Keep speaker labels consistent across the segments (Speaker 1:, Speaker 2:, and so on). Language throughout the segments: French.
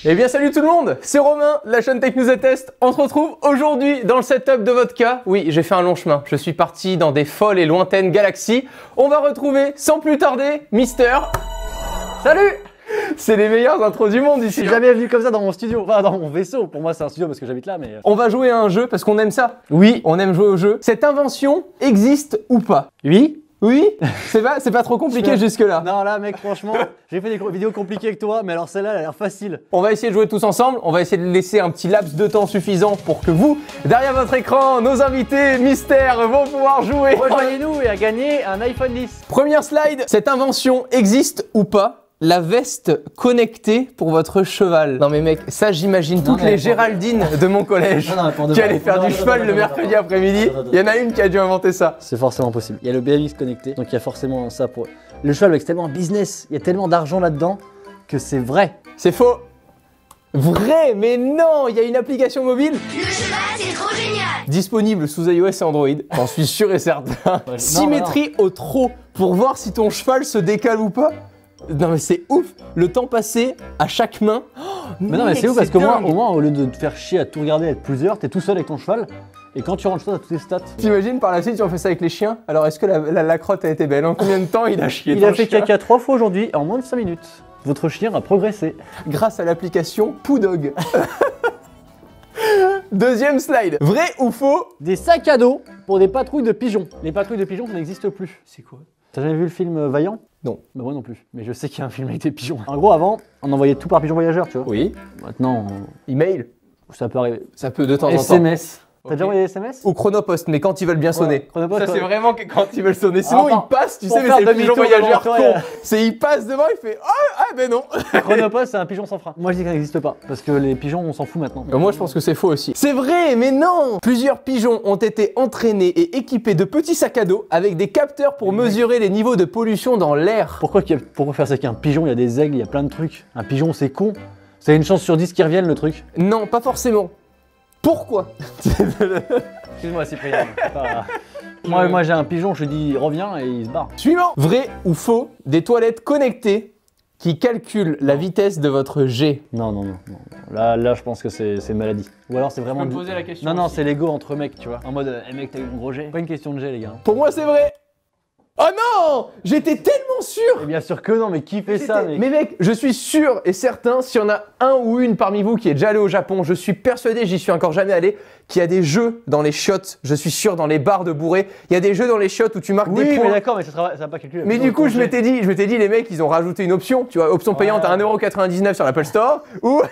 Speaker 1: Eh bien salut tout le monde, c'est Romain de la chaîne Tech News et Test. On se retrouve aujourd'hui dans le setup de votre cas. Oui, j'ai fait un long chemin, je suis parti dans des folles et lointaines galaxies. On va retrouver sans plus tarder Mister. Salut. C'est les meilleures intros du monde ici.
Speaker 2: Je suis jamais venu comme ça dans mon studio, enfin dans mon vaisseau. Pour moi c'est un studio parce que j'habite là, mais...
Speaker 1: On va jouer à un jeu parce qu'on aime ça.
Speaker 2: Oui.
Speaker 1: On aime jouer au jeu. Cette invention existe ou pas?
Speaker 2: Oui.
Speaker 1: Oui. C'est pas trop compliqué jusque-là.
Speaker 2: Non là mec, franchement, j'ai fait des vidéos compliquées avec toi, mais alors celle-là elle a l'air facile.
Speaker 1: On va essayer de jouer tous ensemble, on va essayer de laisser un petit laps de temps suffisant pour que vous, derrière votre écran, nos invités mystères vont pouvoir jouer.
Speaker 2: Rejoignez-nous et à gagner un iPhone 10.
Speaker 1: Première slide, cette invention existe ou pas? La veste connectée pour votre cheval. Non mais mec, ça j'imagine toutes les Géraldines de mon collège qui allaient faire du cheval le mercredi après-midi. Il y en a une qui a dû inventer ça.
Speaker 2: C'est forcément possible. Il y a le BMX connecté, donc il y a forcément ça pour... Le cheval, c'est tellement un business, il y a tellement d'argent là-dedans que c'est vrai.
Speaker 1: C'est faux. Vrai, mais non, il y a une application mobile.
Speaker 3: Le cheval, c'est trop génial.
Speaker 1: Disponible sous iOS et Android, j'en suis sûr et certain. Symétrie au trot, pour voir si ton cheval se décale ou pas. Non mais c'est ouf, le temps passé à chaque main. Oh,
Speaker 2: mais non mais c'est ouf parce qu'au moins au lieu de te faire chier à tout regarder, à être plusieurs, t'es tout seul avec ton cheval et quand tu rentres chez toi, t'as toutes tes stats.
Speaker 1: T'imagines par la suite si on fait ça avec les chiens? Alors est-ce que la crotte a été belle? En combien de temps il a chié?
Speaker 2: Il a fait caca 3 fois aujourd'hui en moins de 5 minutes. Votre chien a progressé.
Speaker 1: Grâce à l'application Poodog. Deuxième slide. Vrai ou faux?
Speaker 2: Des sacs à dos pour des patrouilles de pigeons. Les patrouilles de pigeons, ça n'existe plus.
Speaker 1: C'est quoi?
Speaker 2: T'as jamais vu le film Vaillant?
Speaker 1: Non.
Speaker 2: Bah moi non plus. Mais je sais qu'il y a un film avec des pigeons. En gros, avant, on envoyait tout par pigeon voyageur, tu vois.
Speaker 1: Oui.
Speaker 2: Maintenant,
Speaker 1: Email.
Speaker 2: ça peut arriver.
Speaker 1: Ça peut de temps en temps.
Speaker 2: SMS. T'as
Speaker 1: Ok.
Speaker 2: déjà envoyé des SMS?
Speaker 1: Ou Chronopost, mais quand ils veulent bien sonner.
Speaker 2: Chronopost,
Speaker 1: ça c'est
Speaker 2: ouais.
Speaker 1: vraiment que quand ils veulent sonner. Sinon
Speaker 2: Enfin,
Speaker 1: il passe, tu
Speaker 2: pour
Speaker 1: sais, mais
Speaker 2: faire
Speaker 1: c'est le pigeon
Speaker 2: demi-tour
Speaker 1: voyageur
Speaker 2: devant toi,
Speaker 1: con. C'est il passe devant, il fait ah ben non.
Speaker 2: Chronopost, c'est un pigeon sans frein. Moi, je dis que ça n'existe pas. Parce que les pigeons, on s'en fout maintenant.
Speaker 1: Moi je pense que c'est faux aussi. C'est vrai, mais non. Plusieurs pigeons ont été entraînés et équipés de petits sacs à dos avec des capteurs pour mesurer les niveaux de pollution dans l'air.
Speaker 2: Pourquoi faire ça qu'un pigeon? Il y a des aigles, il y a plein de trucs. Un pigeon, c'est con. C'est une chance sur 10 qu'ils reviennent, le truc.
Speaker 1: Non, pas forcément. Pourquoi?
Speaker 2: Excuse-moi, Cyprien. Moi j'ai un pigeon, je dis reviens et il se barre.
Speaker 1: Suivant. Vrai ou faux, des toilettes connectées qui calculent la vitesse de votre jet?
Speaker 2: Non. Là, je pense que c'est une maladie. Ou alors c'est vraiment...
Speaker 1: poser la question.
Speaker 2: Non, c'est l'ego entre mecs, tu vois. En mode, mec, t'as eu un gros jet. Pas une question de jet, les gars.
Speaker 1: Pour moi c'est vrai. Oh non! J'étais tellement sûr!
Speaker 2: Et bien sûr que non, mais qui fait ça, mec?
Speaker 1: Mais mec, je suis sûr et certain, s'il y en a un ou une parmi vous qui est déjà allé au Japon, je suis persuadé, j'y suis encore jamais allé, qu'il y a des jeux dans les chiottes, je suis sûr, dans les bars de bourrés, il y a des jeux dans les chiottes où tu marques des
Speaker 2: Oui,
Speaker 1: points.
Speaker 2: mais d'accord, mais ça va pas calculer.
Speaker 1: Mais du coup, je m'étais dit, les mecs, ils ont rajouté une option, tu vois, option payante à 1,99€ sur l'Apple Store, ou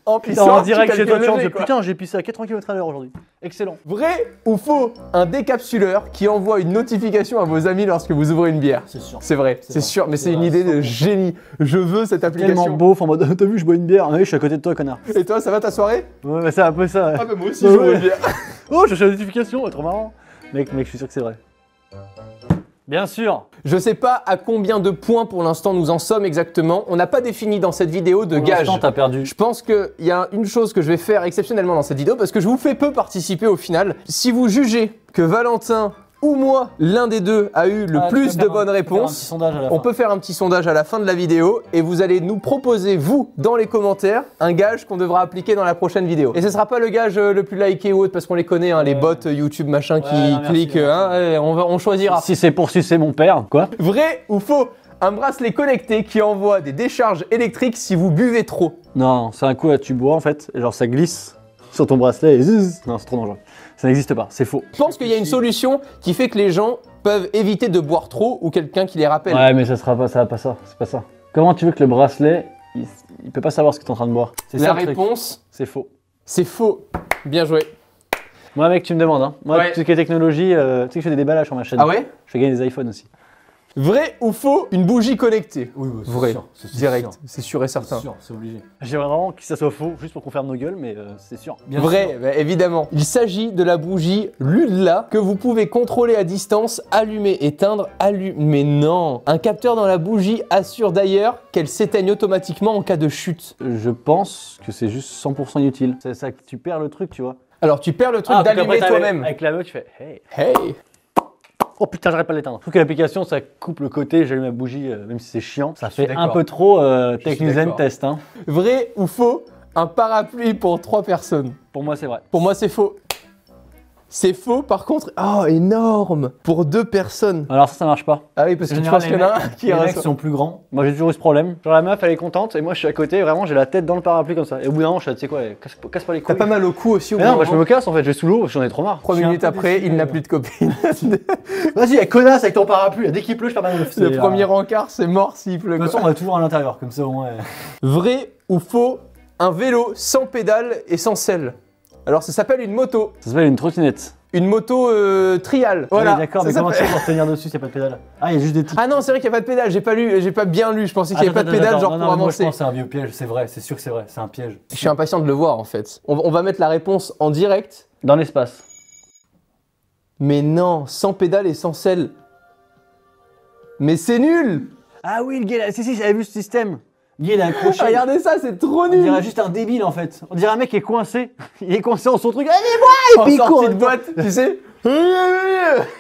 Speaker 1: en pissant,
Speaker 2: en direct
Speaker 1: tu
Speaker 2: chez toi,
Speaker 1: calcules
Speaker 2: tu
Speaker 1: le
Speaker 2: dis
Speaker 1: jet, quoi.
Speaker 2: putain, j'ai pissé à 80 km/h aujourd'hui. Excellent.
Speaker 1: Vrai ou faux? Un décapsuleur qui envoie une notification à vos amis lorsque vous ouvrez une bière.
Speaker 2: C'est sûr.
Speaker 1: C'est vrai, c'est sûr, mais c'est une idée de génie. Je veux cette
Speaker 2: Tellement
Speaker 1: application.
Speaker 2: beauf en mode, t'as vu, je bois une bière. Oui, je suis à côté de toi, connard.
Speaker 1: Et toi, ça va ta soirée?
Speaker 2: Ouais, mais c'est un peu ça.
Speaker 1: Ah bah moi aussi, je bois une bière.
Speaker 2: Oh, je cherche la notification, trop marrant. Mec, je suis sûr que c'est vrai. Bien sûr.
Speaker 1: Je sais pas à combien de points pour l'instant nous en sommes exactement. On n'a pas défini dans cette vidéo de gage.
Speaker 2: T'as perdu.
Speaker 1: Je pense qu'il y a une chose que je vais faire exceptionnellement dans cette vidéo parce que je vous fais peu participer au final. Si vous jugez que Valentin ou moi, l'un des deux a eu le plus de bonnes réponses, on peut faire un petit sondage à la fin de la vidéo et vous allez nous proposer, vous, dans les commentaires, un gage qu'on devra appliquer dans la prochaine vidéo. Et ce sera pas le gage le plus liké ou autre parce qu'on les connaît, hein, les bots YouTube machin qui cliquent, hein, on choisira.
Speaker 2: Si c'est pour sucer mon père, quoi.
Speaker 1: Vrai ou faux? Un bracelet connecté qui envoie des décharges électriques si vous buvez trop.
Speaker 2: Non, c'est un coup à tu bois en fait, et genre ça glisse sur ton bracelet et zzz. Non, c'est trop dangereux. Ça n'existe pas, c'est faux.
Speaker 1: Je pense qu'il y a une solution qui fait que les gens peuvent éviter de boire trop ou quelqu'un qui les rappelle.
Speaker 2: Ouais, mais ça va pas ça, c'est pas ça. Comment tu veux que le bracelet, il peut pas savoir ce que t'es en train de boire? C'est
Speaker 1: La
Speaker 2: ça le truc.
Speaker 1: réponse,
Speaker 2: C'est faux.
Speaker 1: c'est faux. Bien joué.
Speaker 2: Moi mec, tu me demandes, hein. Moi,
Speaker 1: Ouais.
Speaker 2: tout ce qui est technologie, tu sais que je fais des déballages sur ma chaîne.
Speaker 1: Ah ouais?
Speaker 2: Je fais gagner des iPhones aussi.
Speaker 1: Vrai ou faux? Une bougie connectée.
Speaker 4: Oui, c'est
Speaker 1: Vrai.
Speaker 4: sûr,
Speaker 1: Direct. C'est sûr et certain.
Speaker 4: C'est sûr, c'est obligé.
Speaker 2: J'aimerais vraiment que ça soit faux, juste pour qu'on ferme nos gueules, mais c'est sûr.
Speaker 4: Bien
Speaker 1: Vrai,
Speaker 4: sûr.
Speaker 1: bah, évidemment. Il s'agit de la bougie Ludla que vous pouvez contrôler à distance, allumer, éteindre, allumer. Non. Un capteur dans la bougie assure d'ailleurs qu'elle s'éteigne automatiquement en cas de chute.
Speaker 2: Je pense que c'est juste 100% inutile. C'est ça que tu perds le truc, tu vois.
Speaker 1: Alors tu perds le truc d'allumer toi-même.
Speaker 2: Avec la tu fais hey.
Speaker 1: Hey.
Speaker 2: Oh putain, j'arrête pas de l'éteindre. Je trouve que l'application, ça coupe le côté, j'allume ma bougie, même si c'est chiant. Ça fait
Speaker 1: d'accord.
Speaker 2: un peu trop
Speaker 1: suis
Speaker 2: Tech News and
Speaker 1: d'accord.
Speaker 2: Test. Hein.
Speaker 1: Vrai ou faux? un parapluie pour 3 personnes.
Speaker 2: Pour moi, c'est vrai.
Speaker 1: Pour moi, c'est faux. C'est faux, par contre. Oh, énorme! Pour 2 personnes.
Speaker 2: Alors ça marche pas.
Speaker 1: Ah oui, parce que
Speaker 2: En
Speaker 1: tu
Speaker 2: général,
Speaker 1: penses qu'il y en a un qui
Speaker 2: les mecs
Speaker 1: reçoit.
Speaker 2: sont plus grands. Moi, j'ai toujours eu ce problème. Genre, la meuf, elle est contente et moi, je suis à côté. Vraiment, j'ai la tête dans le parapluie comme ça. Et au bout d'un moment, je suis là, tu sais quoi, casse pas les couilles.
Speaker 1: T'as pas mal au cou aussi au
Speaker 2: Mais
Speaker 1: bout
Speaker 2: non,
Speaker 1: d'un
Speaker 2: moi, je
Speaker 1: moment.
Speaker 2: me casse en fait. Je vais sous l'eau, j'en ai trop marre.
Speaker 1: 3
Speaker 2: Je suis
Speaker 1: minutes
Speaker 2: un peu
Speaker 1: après,
Speaker 2: déçu,
Speaker 1: il n'a
Speaker 2: mais-
Speaker 1: plus de copine.
Speaker 2: Vas-y, elle connasse avec ton parapluie. Dès qu'il pleut, je perds ma meuf.
Speaker 1: Le premier encart, c'est mort s'il pleut.
Speaker 2: De toute
Speaker 1: quoi.
Speaker 2: façon, on est toujours à l'intérieur, comme ça au moins.
Speaker 1: Vrai ou faux, un vélo sans pédale et sans selle? Alors ça s'appelle une moto.
Speaker 2: Ça s'appelle une trottinette.
Speaker 1: Une moto trial.
Speaker 2: Voilà,
Speaker 1: Voilà.
Speaker 2: d'accord,
Speaker 1: ça
Speaker 2: mais comment tu
Speaker 1: s'appelle-
Speaker 2: fais pour tenir dessus s'il n'y a pas de pédale? Ah, il y a juste des petits.
Speaker 1: Ah non, c'est vrai qu'il n'y a pas de pédale. J'ai pas bien lu. Je pensais qu'il n'y avait pas de pédale, genre
Speaker 2: non,
Speaker 1: pour
Speaker 2: non, moi, je
Speaker 1: avancer.
Speaker 2: pense que c'est un vieux piège, c'est vrai, c'est sûr que c'est vrai, c'est un piège.
Speaker 1: Je suis impatient de le voir en fait. On va mettre la réponse en direct.
Speaker 2: Dans l'espace.
Speaker 1: Mais non, sans pédale et sans selle. Mais c'est nul!
Speaker 2: Ah oui, le gars, là, si, j'avais vu ce système. Le gars, il est accroché.
Speaker 1: Regardez ça, c'est trop
Speaker 2: On
Speaker 1: nul!
Speaker 2: dirait juste un débile en fait. On dirait un mec qui est coincé. Il est coincé en son truc. Allez,
Speaker 1: En
Speaker 2: puis il court.
Speaker 1: sortie de boîte, tu sais?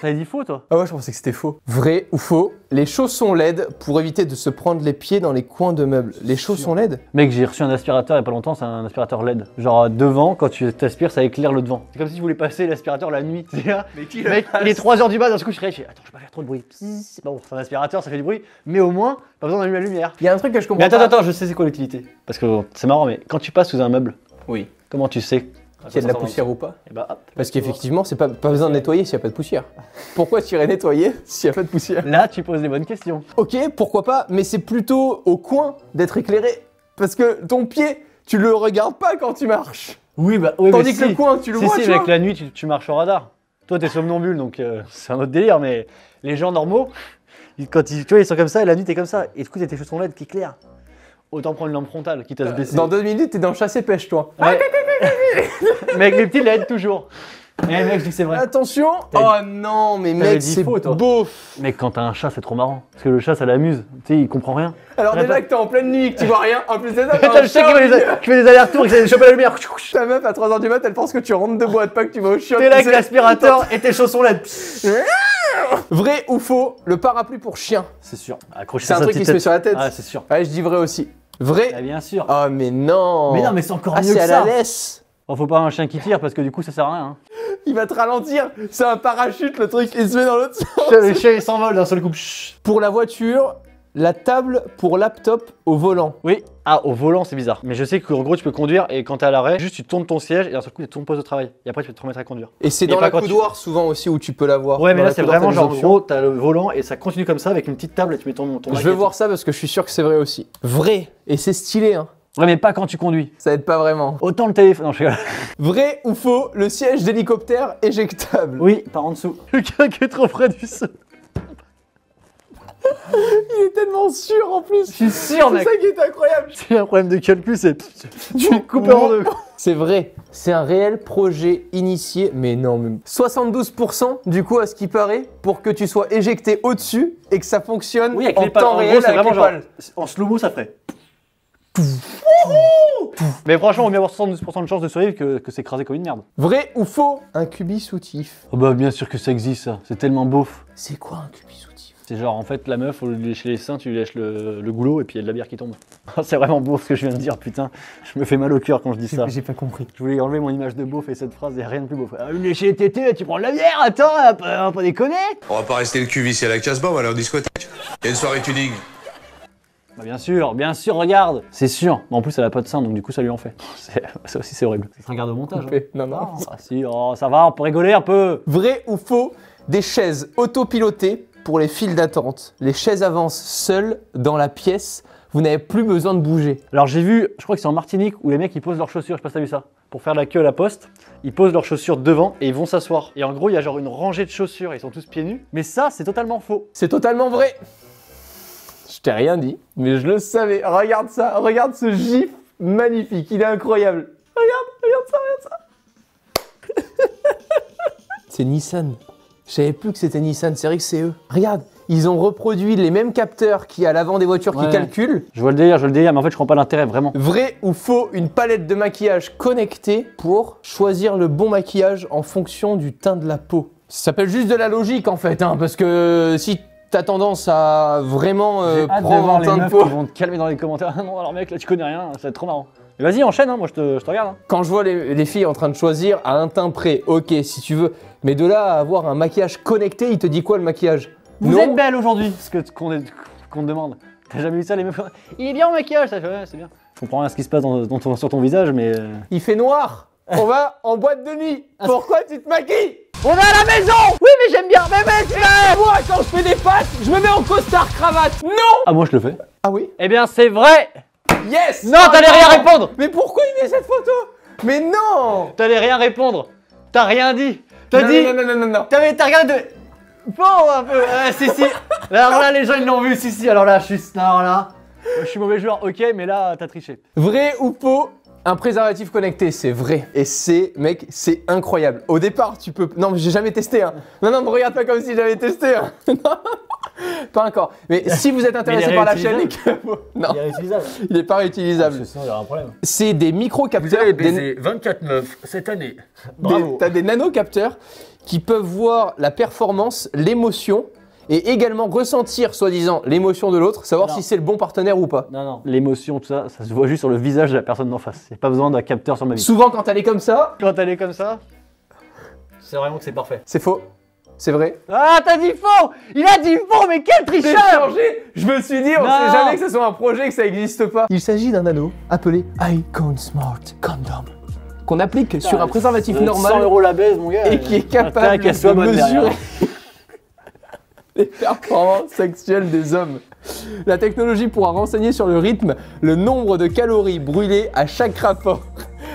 Speaker 2: T'avais dit faux toi?
Speaker 1: Ah ouais, je pensais que c'était faux. Vrai ou faux, les chaussons LED pour éviter de se prendre les pieds dans les coins de meubles. Les chaussons LED?
Speaker 2: Mec, j'ai reçu un aspirateur il y a pas longtemps, c'est un aspirateur LED. Genre devant, quand tu t'aspires, ça éclaire le devant. C'est comme si tu voulais passer l'aspirateur la nuit. Tu sais, là. Mec, il est 3h du mat, d'un coup je réfléchis. Attends, je vais pas faire trop de bruit. C'est pas bon, c'est un aspirateur, ça fait du bruit, mais au moins, pas besoin d'allumer la lumière.
Speaker 1: Il y a un truc que je comprends
Speaker 2: Mais attends,
Speaker 1: pas.
Speaker 2: attends, je sais c'est quoi l'utilité. Parce que c'est marrant, mais quand tu passes sous un meuble,
Speaker 1: Oui.
Speaker 2: comment tu sais
Speaker 1: Qu'il y a de la poussière ou pas?
Speaker 2: Et bah hop.
Speaker 1: Parce qu'effectivement, c'est pas besoin de nettoyer s'il n'y a pas de poussière. Pourquoi tu irais nettoyer s'il n'y a pas de poussière?
Speaker 2: Là, tu poses les bonnes questions.
Speaker 1: Ok, pourquoi pas, mais c'est plutôt au coin d'être éclairé. Parce que ton pied, tu le regardes pas quand tu marches.
Speaker 2: Oui, bah oui,
Speaker 1: Tandis que le coin, tu le vois,
Speaker 2: si,
Speaker 1: tu
Speaker 2: avec
Speaker 1: vois.
Speaker 2: la nuit, tu marches au radar. Toi, t'es somnambule, donc c'est un autre délire, mais les gens normaux, quand tu vois, ils sont comme ça, et la nuit, t'es comme ça, et du coup, t'as tes chaussons LED qui éclairent. Autant prendre une lampe frontale, quitte à se baisser.
Speaker 1: Dans 2 minutes, t'es dans le chassé-pêche, toi.
Speaker 2: Ouais. Mais avec les petits LED, toujours. Eh mec, je dis que c'est vrai.
Speaker 1: Attention. Oh non, mais
Speaker 2: T'avais
Speaker 1: mec,
Speaker 2: dit
Speaker 1: c'est
Speaker 2: faux, toi.
Speaker 1: beauf.
Speaker 2: Mec, quand t'as un chat, c'est trop marrant. Parce que le chat, ça l'amuse. Tu sais, il comprend rien.
Speaker 1: Alors
Speaker 2: Attends.
Speaker 1: déjà que t'es en pleine nuit et que tu vois rien, en plus de ça,
Speaker 2: T'as le chat qui fait des allers-retours, qui essaie de choper la lumière.
Speaker 1: Ta meuf à 3h du mat, elle pense que tu rentres de boîte, pas que tu vas au chiottes.
Speaker 2: T'es là
Speaker 1: tu
Speaker 2: avec
Speaker 1: sais.
Speaker 2: l'aspirateur et tes chaussons LED.
Speaker 1: Vrai ou faux, le parapluie pour chien?
Speaker 2: C'est sûr. Accroché
Speaker 1: C'est un truc qui se met sur la tête.
Speaker 2: Ah, c'est sûr.
Speaker 1: Ouais, je dis vrai aussi. Vrai.
Speaker 2: Ah, bien sûr.
Speaker 1: Oh mais non.
Speaker 2: Mais non, mais c'est encore
Speaker 1: Ah,
Speaker 2: mieux
Speaker 1: c'est
Speaker 2: que
Speaker 1: à
Speaker 2: ça.
Speaker 1: la laisse.
Speaker 2: Oh, faut pas un chien qui tire parce que du coup, ça sert à rien. Hein.
Speaker 1: Il va te ralentir. C'est un parachute le truc. Il se met dans l'autre sens.
Speaker 2: Le chien, il s'envole d'un seul coup. Chut.
Speaker 1: Pour la voiture, la table pour laptop au volant.
Speaker 2: Oui. Ah, au volant, c'est bizarre. Mais je sais qu'en gros, tu peux conduire et quand t'es à l'arrêt, juste tu tournes ton siège et d'un seul coup, tu ton poste de travail. Et après, tu peux te remettre à conduire.
Speaker 1: Et c'est
Speaker 2: Et
Speaker 1: dans
Speaker 2: pas
Speaker 1: la
Speaker 2: quand tu-
Speaker 1: coudoir souvent aussi où tu peux l'avoir.
Speaker 2: Ouais, mais
Speaker 1: Dans
Speaker 2: là,
Speaker 1: la
Speaker 2: c'est
Speaker 1: coudoir,
Speaker 2: vraiment
Speaker 1: t'as
Speaker 2: genre,
Speaker 1: des
Speaker 2: en
Speaker 1: options.
Speaker 2: gros, t'as le volant et ça continue comme ça avec une petite table et tu mets ton
Speaker 1: Je vais voir ça parce que je suis sûr que c'est vrai aussi. Vrai. Et c'est stylé, hein.
Speaker 2: Ouais, mais pas quand tu conduis.
Speaker 1: Ça aide pas vraiment.
Speaker 2: Autant le téléphone. Non, je rigole.
Speaker 1: Vrai ou faux, le siège d'hélicoptère éjectable.
Speaker 2: Oui, par en dessous. Le gars qui est trop près du sol.
Speaker 1: Il est tellement sûr en plus.
Speaker 2: Je suis sûr,
Speaker 1: C'est
Speaker 2: mec.
Speaker 1: ça qui est incroyable.
Speaker 2: C'est un problème de calcul, c'est. Tu le coupes en deux.
Speaker 1: C'est vrai, c'est un réel projet initié, mais non, mais 72% du coup à ce qui paraît pour que tu sois éjecté au-dessus et que ça fonctionne
Speaker 2: Oui, avec
Speaker 1: en
Speaker 2: les pales.
Speaker 1: temps
Speaker 2: En
Speaker 1: réel
Speaker 2: gros, c'est
Speaker 1: avec
Speaker 2: vraiment
Speaker 1: les
Speaker 2: genre.
Speaker 1: pales.
Speaker 2: En slow-mo, ça ferait. Mais franchement, on va mieux avoir 72% de chance de survivre que s'écraser comme une merde.
Speaker 1: Vrai ou faux, un cubi soutif.
Speaker 2: Oh bah, bien sûr que ça existe, ça. C'est tellement beauf.
Speaker 1: C'est quoi un cubi soutif?
Speaker 2: C'est genre, en fait, la meuf, au lieu de lécher les seins, tu lui lèches le goulot et puis il y a de la bière qui tombe. C'est vraiment beauf ce que je viens de dire, putain. Je me fais mal au cœur quand je dis ça.
Speaker 1: J'ai pas compris.
Speaker 2: Je voulais enlever mon image de beauf et cette phrase, il n'y a rien de plus beauf. Ah, lécher les tétés, tu prends de la bière, attends, on va pas déconner.
Speaker 4: On va pas rester le cul vissé à la casse-bas, on va aller en discothèque. Il y a une soirée tuning.
Speaker 2: Bah bien sûr, regarde. C'est sûr. Mais en plus, elle a pas de sein, donc du coup, ça lui en fait. Ça aussi, c'est horrible. C'est un garde au montage. Hein.
Speaker 1: Non, non.
Speaker 2: Ah si, oh, ça va, on peut rigoler un peu.
Speaker 1: Vrai ou faux, des chaises autopilotées pour les files d'attente. Les chaises avancent seules dans la pièce. Vous n'avez plus besoin de bouger.
Speaker 2: Alors j'ai vu, je crois que c'est en Martinique, où les mecs ils posent leurs chaussures, je sais pas si t'as vu ça. Pour faire la queue à la poste, ils posent leurs chaussures devant et ils vont s'asseoir. Et en gros, il y a genre une rangée de chaussures, ils sont tous pieds nus. Mais ça, c'est totalement faux.
Speaker 1: C'est totalement vrai. Je t'ai rien dit, mais je le savais. Regarde ça, regarde ce gif magnifique, il est incroyable. Regarde ça. C'est Nissan. Je savais plus que c'était Nissan, c'est vrai que c'est eux. Regarde, ils ont reproduit les mêmes capteurs qu'il y a à l'avant des voitures qui
Speaker 2: Ouais.
Speaker 1: calculent.
Speaker 2: Je vois le délire, mais en fait, je comprends pas l'intérêt vraiment.
Speaker 1: Vrai ou faux, une palette de maquillage connectée pour choisir le bon maquillage en fonction du teint de la peau. Ça s'appelle juste de la logique en fait, hein, parce que si t'as tendance à vraiment
Speaker 2: J'ai hâte de
Speaker 1: prendre
Speaker 2: voir
Speaker 1: un
Speaker 2: les
Speaker 1: teint de
Speaker 2: meufs
Speaker 1: peau.
Speaker 2: qui vont te calmer dans les commentaires. Ah non, alors mec, là tu connais rien, ça va être trop marrant. Vas-y, enchaîne, hein, moi je te regarde. Hein.
Speaker 1: Quand je vois les filles en train de choisir à un teint près, ok, si tu veux. Mais de là à avoir un maquillage connecté, il te dit quoi le maquillage?
Speaker 2: Vous êtes belle aujourd'hui, qu'on te demande. T'as jamais vu ça les meufs? Il est bien en maquillage, ça fait ouais, c'est bien. Je comprends rien à ce qui se passe sur ton visage, mais...
Speaker 1: Il fait noir. On va en boîte de nuit. Pourquoi tu te maquilles?
Speaker 2: On est à la maison. Oui, mais j'aime bien. Mais
Speaker 1: moi, quand je fais des pâtes, je me mets en costard cravate. Non.
Speaker 2: Ah, moi je le fais.
Speaker 1: Ah oui?
Speaker 2: Eh bien, c'est vrai.
Speaker 1: Yes.
Speaker 2: Non, t'allais rien répondre.
Speaker 1: Mais pourquoi il met cette photo? Mais non.
Speaker 2: T'allais rien répondre. T'as rien dit. T'as dit...
Speaker 1: Non.
Speaker 2: T'as regardé de... Bon, un peu. Si. Alors là, les gens, ils l'ont vu. Si. Alors là, je suis mauvais joueur, ok, mais là, t'as triché.
Speaker 1: Vrai ou faux? Un préservatif connecté, c'est vrai. Et c'est, mec, c'est incroyable. Au départ, tu peux... Non, mais j'ai jamais testé, hein. Non, me regarde pas comme si j'avais testé, hein. Pas encore. Mais si vous êtes intéressé par la chaîne et que... Non.
Speaker 2: Il est réutilisable.
Speaker 1: Il est pas réutilisable.
Speaker 2: Sinon, il y aura un problème.
Speaker 1: C'est des micro-capteurs.
Speaker 2: 24 meufs cette année. Bravo.
Speaker 1: T'as des nano-capteurs qui peuvent voir la performance, l'émotion et également ressentir, soi-disant, l'émotion de l'autre, savoir si c'est le bon partenaire ou pas.
Speaker 2: Non. L'émotion, tout ça, ça se voit juste sur le visage de la personne d'en face. Il n'y a pas besoin d'un capteur sur ma vie.
Speaker 1: Souvent, quand elle est comme ça...
Speaker 2: Quand elle est comme ça, c'est vraiment que c'est parfait.
Speaker 1: C'est faux. C'est vrai.
Speaker 2: Ah, t'as dit faux! Il a dit faux, mais quel tricheur!
Speaker 1: Je me suis dit, on sait jamais que ce soit un projet, que ça n'existe pas. Il s'agit d'un anneau appelé Icon Smart Condom, qu'on applique sur un préservatif normal
Speaker 2: 100 € la baise, mon gars.
Speaker 1: et qui est capable de mesurer les performances sexuelles des hommes. La technologie pourra renseigner sur le rythme, le nombre de calories brûlées à chaque rapport.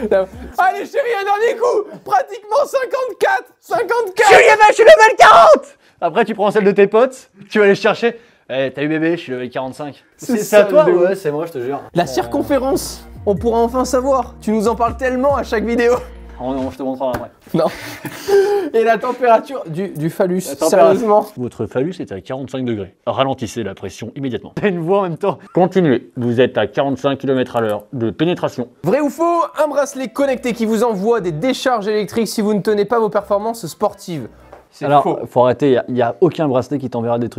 Speaker 1: Allez chérie, un dernier coup. Pratiquement 54.
Speaker 2: Je suis level 40. Après, tu prends celle de tes potes, tu vas aller chercher. Eh, t'as eu bébé, je suis level 45. C'est à toi? Ouais, c'est moi, je te jure.
Speaker 1: La circonférence, on pourra enfin savoir. Tu nous en parles tellement à chaque vidéo.
Speaker 2: Je te montrera après.
Speaker 1: Non. Et la température du phallus, sérieusement.
Speaker 2: Votre phallus est à 45 degrés. Ralentissez la pression immédiatement. T'as une voix en même temps. Continuez. Vous êtes à 45 km/h de pénétration.
Speaker 1: Vrai ou faux? Un bracelet connecté qui vous envoie des décharges électriques si vous ne tenez pas vos performances sportives. C'est faux.
Speaker 2: Alors, faut arrêter. Il n'y a aucun bracelet qui t'enverra des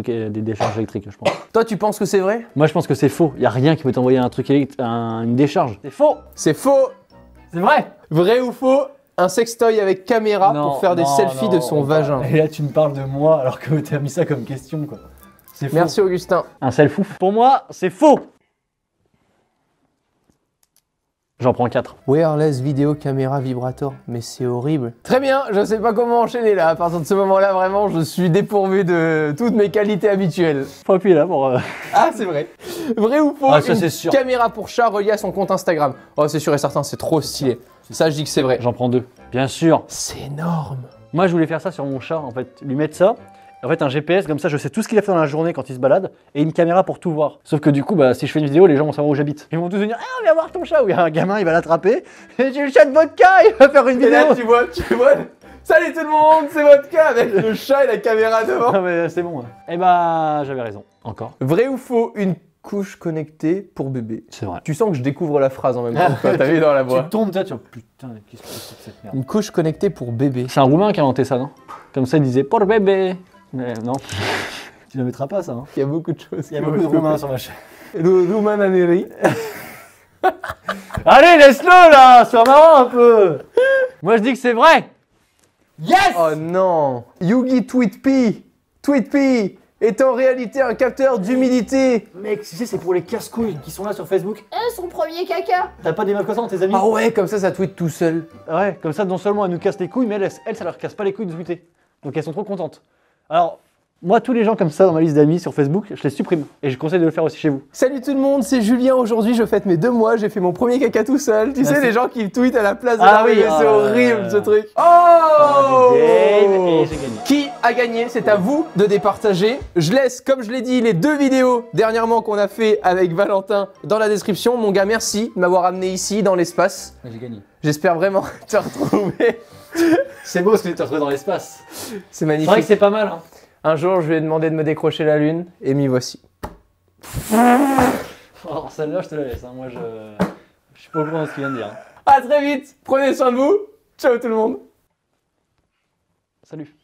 Speaker 2: décharges électriques, je pense.
Speaker 1: Toi, tu penses que c'est vrai?
Speaker 2: Moi, je pense que c'est faux. Il n'y a rien qui peut t'envoyer un truc une décharge. C'est faux.
Speaker 1: C'est faux.
Speaker 2: C'est vrai.
Speaker 1: Vrai ou faux? Un sextoy avec caméra pour faire des selfies de son vagin.
Speaker 2: Et là, tu me parles de moi alors que t'as mis ça comme question, quoi. C'est faux.
Speaker 1: Merci Augustin.
Speaker 2: Un selfouf. Pour moi, c'est faux. J'en prends 4.
Speaker 1: Wireless vidéo caméra vibrator. Mais c'est horrible. Très bien, je sais pas comment enchaîner là. À partir de ce moment-là, vraiment, je suis dépourvu de toutes mes qualités habituelles.
Speaker 2: Faut appuyer là pour...
Speaker 1: Ah, c'est vrai. Vrai ou faux?
Speaker 2: Ça, c'est sûr.
Speaker 1: Caméra pour chat reliée à son compte Instagram. Oh, c'est sûr et certain, c'est trop stylé. Ça, je dis que c'est vrai.
Speaker 2: J'en prends 2. Bien sûr.
Speaker 1: C'est énorme.
Speaker 2: Moi, je voulais faire ça sur mon chat, en fait. Lui mettre ça. En fait, un GPS, comme ça, je sais tout ce qu'il a fait dans la journée quand il se balade. Et une caméra pour tout voir. Sauf que du coup, si je fais une vidéo, les gens vont savoir où j'habite. Ils vont tous venir, ah, viens voir ton chat. Ou il y a un gamin, il va l'attraper. Et j'ai le chat de vodka, il va faire une vidéo.
Speaker 1: Et là, tu vois. Salut tout le monde, c'est Vodka avec le chat et la caméra devant.
Speaker 2: Non, mais c'est bon. Eh ben, j'avais raison. Encore.
Speaker 1: Vrai ou faux? Une couche connectée pour bébé.
Speaker 2: C'est vrai.
Speaker 1: Tu sens que je découvre la phrase en même temps. T'as vu dans la voix.
Speaker 2: Tu tombes, tu putain, qu'est-ce que c'est que cette merde?
Speaker 1: Une couche connectée pour bébé.
Speaker 2: C'est un Roumain qui a inventé ça, non? Comme ça, il disait pour bébé. Mais non. Tu ne mettras pas ça, hein.
Speaker 1: Il y a beaucoup de choses.
Speaker 2: Il y a beaucoup de Roumains sur ma chaîne.
Speaker 1: Le Roumain Naneri.
Speaker 2: Allez, laisse-le là, sois marrant un peu. Moi, je dis que c'est vrai.
Speaker 1: Yes! Oh non! Yugi Tweetpee est en réalité un capteur d'humidité.
Speaker 2: Mec, tu sais, c'est pour les casse-couilles qui sont là sur Facebook.
Speaker 3: Son premier caca.
Speaker 2: T'as pas des meufs comme ça dans tes amis?
Speaker 1: Ah ouais, comme ça tweet tout seul.
Speaker 2: Ouais, comme ça, non seulement elle nous casse les couilles, mais elle, ça leur casse pas les couilles de tweeter. Donc elles sont trop contentes. Alors, moi, tous les gens comme ça dans ma liste d'amis sur Facebook, je les supprime. Et je conseille de le faire aussi chez vous.
Speaker 1: Salut tout le monde, c'est Julien. Aujourd'hui, je fête mes 2 mois. J'ai fait mon premier caca tout seul. Tu sais, les gens qui tweetent à la place de la bébé, c'est horrible ce truc. Oh!
Speaker 2: Et j'ai gagné.
Speaker 1: Qui a gagné? C'est à vous de départager. Je laisse, comme je l'ai dit, les 2 vidéos dernièrement qu'on a fait avec Valentin dans la description. Mon gars, merci de m'avoir amené ici dans l'espace.
Speaker 2: J'ai gagné.
Speaker 1: J'espère vraiment te retrouver.
Speaker 2: C'est beau ce que tu te retrouves dans l'espace.
Speaker 1: C'est magnifique.
Speaker 2: C'est vrai que c'est pas mal, hein.
Speaker 1: Un jour, je lui ai demandé de me décrocher la lune, et m'y voici.
Speaker 2: Oh, celle-là, je te la laisse, hein. Moi, je suis pas au courant de ce qu'il vient de dire. Hein.
Speaker 1: À très vite, prenez soin de vous. Ciao tout le monde.
Speaker 2: Salut.